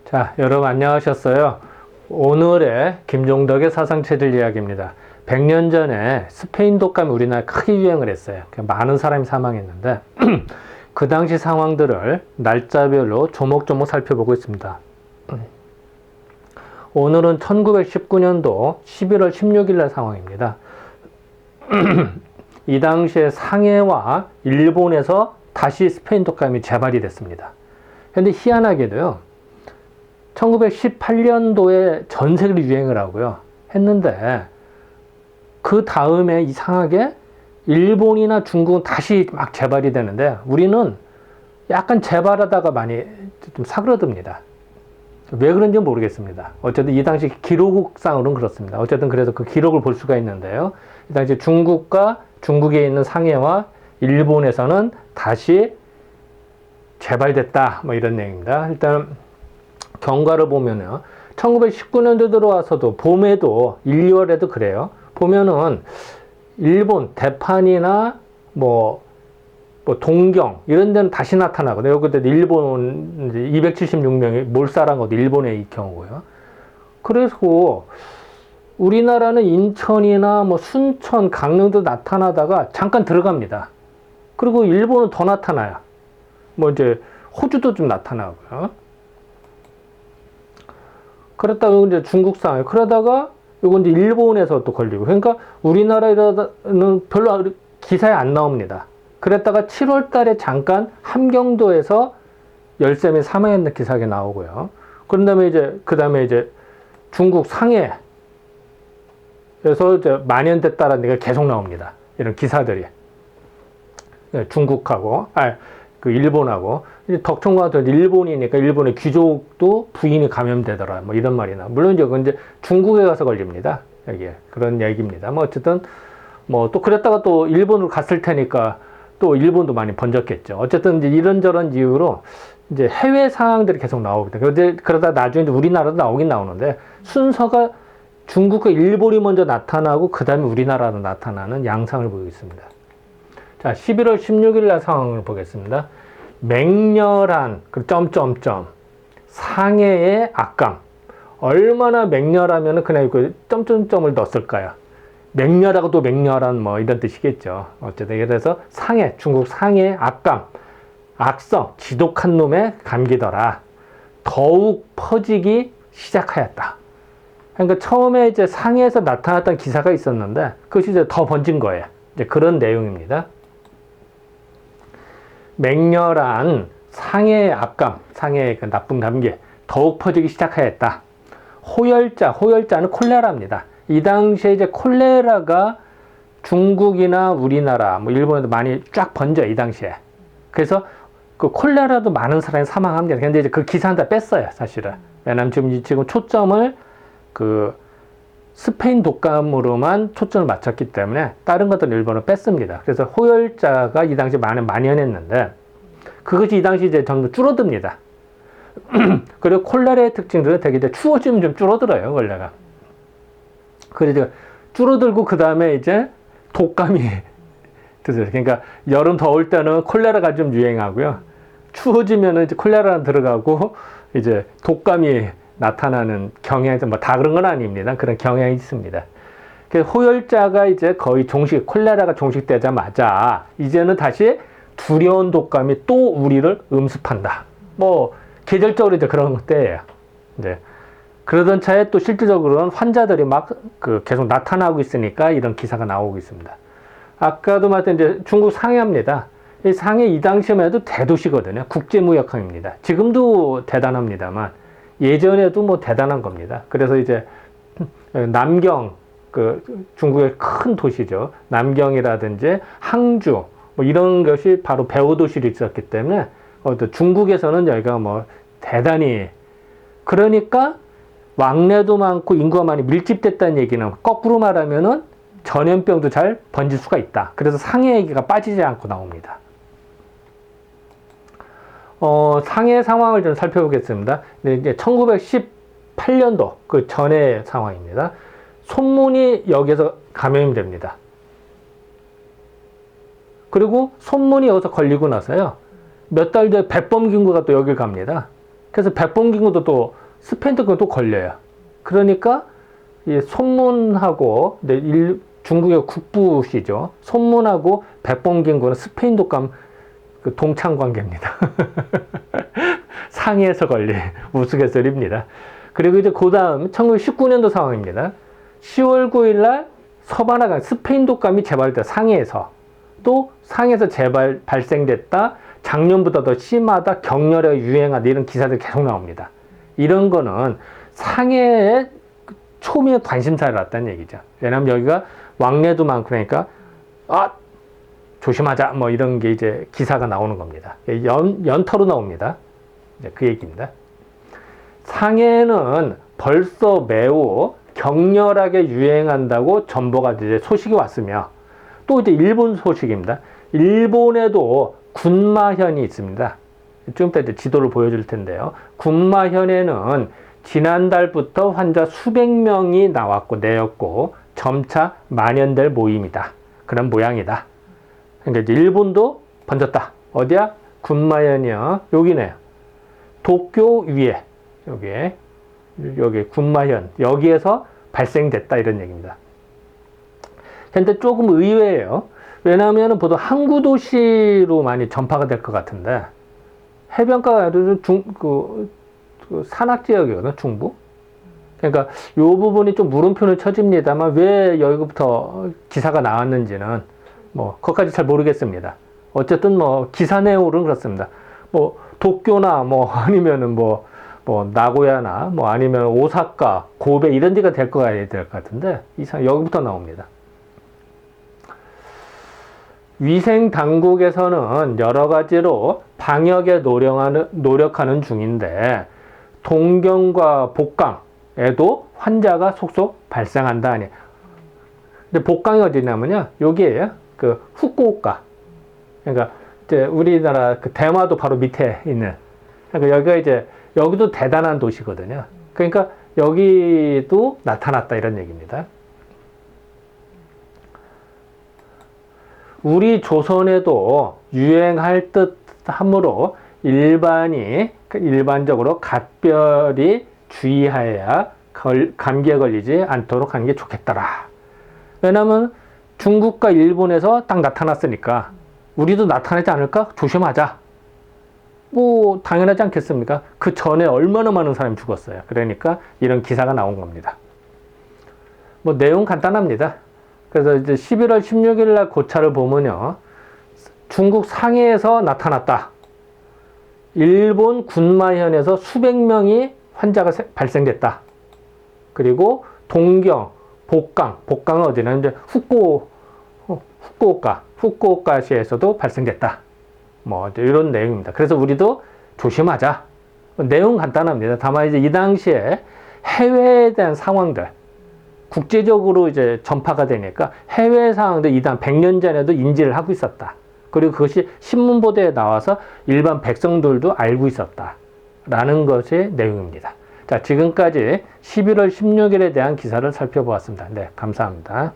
자, 여러분 안녕하셨어요? 오늘의 김종덕의 사상체질 이야기입니다. 100년 전에 스페인 독감이 우리나라에 크게 유행을 했어요. 많은 사람이 사망했는데 그 당시 상황들을 날짜별로 조목조목 살펴보고 있습니다. 오늘은 1919년도 11월 16일 날 상황입니다. 이 당시에 상해와 일본에서 다시 스페인 독감이 재발이 됐습니다. 근데 희한하게도요, 1918년도에 전 세계로 유행을 하고요. 했는데, 그 다음에 이상하게 일본이나 중국은 다시 막 재발이 되는데, 우리는 약간 재발하다가 많이 좀 사그러듭니다. 왜 그런지 모르겠습니다. 어쨌든 이 당시 기록상으로는 그렇습니다. 어쨌든 그래서 그 기록을 볼 수가 있는데요. 이 당시 중국과 중국에 있는 상해와 일본에서는 다시 재발됐다. 뭐 이런 내용입니다. 일단 경과를 보면요. 1919년도 들어와서도 봄에도 1, 2월에도 그래요. 보면은 일본 대판이나 뭐 동경 이런 데는 다시 나타나거든요. 여기도 일본 276명이 몰살한 것도 일본의 이 경우고요. 그래서 우리나라는 인천이나 뭐 순천, 강릉도 나타나다가 잠깐 들어갑니다. 그리고 일본은 더 나타나요. 뭐 이제 호주도 좀 나타나고요. 그렇다가 이제 중국 상황, 그러다가 요건 이제 일본에서 또 걸리고, 그러니까 우리나라에는 별로 기사에 안 나옵니다. 그랬다가 7월 달에 잠깐 함경도에서 13명이 사망했는 기사가 나오고요. 그런 다음에 그 다음에 이제 중국 상해에서 이제 만연됐다라는 얘기가 계속 나옵니다. 이런 기사들이. 중국하고, 그 일본하고, 덕청과도 일본이니까 일본의 귀족도 부인이 감염되더라. 뭐 이런 말이 나. 물론 이제 중국에 가서 걸립니다. 여기에. 그런 얘기입니다. 뭐 어쨌든, 뭐 또 그랬다가 또 일본으로 갔을 테니까 또 일본도 많이 번졌겠죠. 어쨌든 이제 이런저런 이유로 이제 해외 상황들이 계속 나오거든요. 그러다 나중에 우리나라도 나오긴 나오는데 순서가 중국과 일본이 먼저 나타나고 그 다음에 우리나라도 나타나는 양상을 보이고 있습니다. 자, 11월 16일 날 상황을 보겠습니다. 맹렬한 점점점 상해의 악감. 얼마나 맹렬하면 그냥 그 점점점을 넣었을까요? 맹렬하고 또 맹렬한 뭐 이런 뜻이겠죠. 어쨌든 그래서 상해, 중국 상해의 악감, 악성, 지독한 놈의 감기더라. 더욱 퍼지기 시작하였다. 그러니까 처음에 이제 상해에서 나타났던 기사가 있었는데 그것이 이제 더 번진 거예요. 이제 그런 내용입니다. 맹렬한 상해의 악감, 상해의 그 나쁜 감기 더욱 퍼지기 시작하였다. 호열자는 콜레라입니다. 이 당시에 이제 콜레라가 중국이나 우리나라, 뭐 일본에도 많이 쫙 번져 이 당시에. 그래서 그 콜레라도 많은 사람이 사망합니다. 근데 이제 그 기사는 다 뺐어요, 사실은. 왜냐면 지금 초점을 그 스페인 독감으로만 초점을 맞췄기 때문에 다른 것들은 일본은 뺐습니다. 그래서 호열자가 이 당시 많이 만연했는데 그것이 이 당시 이제 점점 줄어듭니다. 그리고 콜레라의 특징들은 되게 이제 추워지면 좀 줄어들어요, 원래가. 그래서 줄어들고 그 다음에 이제 독감이 드세요. 그러니까 여름 더울 때는 콜레라가 좀 유행하고요. 추워지면은 이제 콜레라가 들어가고 이제 독감이 나타나는 경향이 뭐 다 그런 건 아닙니다. 그런 경향이 있습니다. 그래서 호열자가 이제 거의 콜레라가 종식되자마자 이제는 다시 두려운 독감이 또 우리를 음습한다. 뭐 계절적으로 이제 그런 때예요. 이제 그러던 차에 또 실질적으로는 환자들이 막 계속 나타나고 있으니까 이런 기사가 나오고 있습니다. 아까도 말했던 이제 중국 상해입니다. 이 상해 이 당시만 해도 대도시거든요. 국제무역항입니다. 지금도 대단합니다만 예전에도 뭐 대단한 겁니다. 그래서 이제 남경, 중국의 큰 도시죠. 남경이라든지 항주, 뭐 이런 것이 바로 배후 도시로 있었기 때문에 또 중국에서는 여기가 뭐 대단히, 그러니까 왕래도 많고 인구가 많이 밀집됐다는 얘기는 거꾸로 말하면은 전염병도 잘 번질 수가 있다. 그래서 상해 얘기가 빠지지 않고 나옵니다. 상해 상황을 좀 살펴보겠습니다. 이제 1918년도 그 전의 상황입니다. 손문이 여기서 감염이 됩니다. 그리고 손문이 여기서 걸리고 나서요. 몇 달 뒤에 백범균구가 또 여길 갑니다. 그래서 백본기근도 또 스페인도 또 걸려요. 그러니까 이 손문하고 중국의 국부시죠. 손문하고 백본기근은 스페인 독감 그 동창 관계입니다. 상해에서 걸린 우스갯소리입니다. 그리고 이제 그 다음 1919년도 상황입니다. 10월 9일 날 서바나강 스페인 독감이 재발됐다. 상해에서. 또 상해에서 발생됐다. 작년보다 더 심하다. 격렬하게 유행하다. 이런 기사들이 계속 나옵니다. 이런 거는 상해에 초미의 관심사를 갖다는 얘기죠. 왜냐면 여기가 왕래도 많고 그러니까 조심하자 뭐 이런 게 이제 기사가 나오는 겁니다. 연터로 나옵니다. 그 얘기입니다. 상해는 벌써 매우 격렬하게 유행한다고 전보가 이제 소식이 왔으며 또 이제 일본 소식입니다. 일본에도 군마현이 있습니다. 좀 이따 이제 지도를 보여줄 텐데요. 군마현에는 지난달부터 환자 수백 명이 나왔고 내였고 점차 만연될 모임이다. 그런 모양이다. 그러니까 이제 일본도 번졌다. 어디야? 군마현이요. 여기네요. 도쿄 위에 여기 군마현 여기에서 발생됐다 이런 얘기입니다. 근데 조금 의외예요. 왜냐하면 보통 항구 도시로 많이 전파가 될 것 같은데 해변가가 그 산악 지역이거든요. 중부. 그러니까 이 부분이 좀 물음표는 쳐집니다만 왜 여기부터 기사가 나왔는지는 뭐 그것까지 잘 모르겠습니다. 어쨌든 뭐 기사 내용으로는 그렇습니다. 뭐 도쿄나 뭐 아니면은 뭐 나고야나 뭐 아니면 오사카, 고베 이런 데가 될 것 같은데 이상 여기부터 나옵니다. 위생 당국에서는 여러 가지로 방역에 노력하는 중인데 동경과 복강에도 환자가 속속 발생한다 하니. 근데 복강이 어디냐면요, 여기에요. 그 후쿠오카. 그러니까 이제 우리나라 그 대마도 바로 밑에 있는. 그러니까 여기가 이제 여기도 대단한 도시거든요. 그러니까 여기도 나타났다 이런 얘기입니다. 우리 조선에도 유행할 듯 하므로 일반적으로 각별히 주의하여야 감기에 걸리지 않도록 하는 게 좋겠더라. 왜냐면 중국과 일본에서 딱 나타났으니까 우리도 나타나지 않을까? 조심하자. 뭐 당연하지 않겠습니까? 그 전에 얼마나 많은 사람이 죽었어요. 그러니까 이런 기사가 나온 겁니다. 뭐 내용 간단합니다. 그래서 이제 11월 16일 날 고차를 보면요. 중국 상해에서 나타났다. 일본 군마현에서 수백 명이 환자가 발생됐다. 그리고 동경, 복강은 어디냐? 이제 후쿠오카시에서도 발생됐다. 뭐 이런 내용입니다. 그래서 우리도 조심하자. 내용 간단합니다. 다만 이제 이 당시에 해외에 대한 상황들, 국제적으로 이제 전파가 되니까 해외 상황도 이단 100년 전에도 인지를 하고 있었다. 그리고 그것이 신문 보도에 나와서 일반 백성들도 알고 있었다. 라는 것의 내용입니다. 자, 지금까지 11월 16일에 대한 기사를 살펴보았습니다. 네, 감사합니다.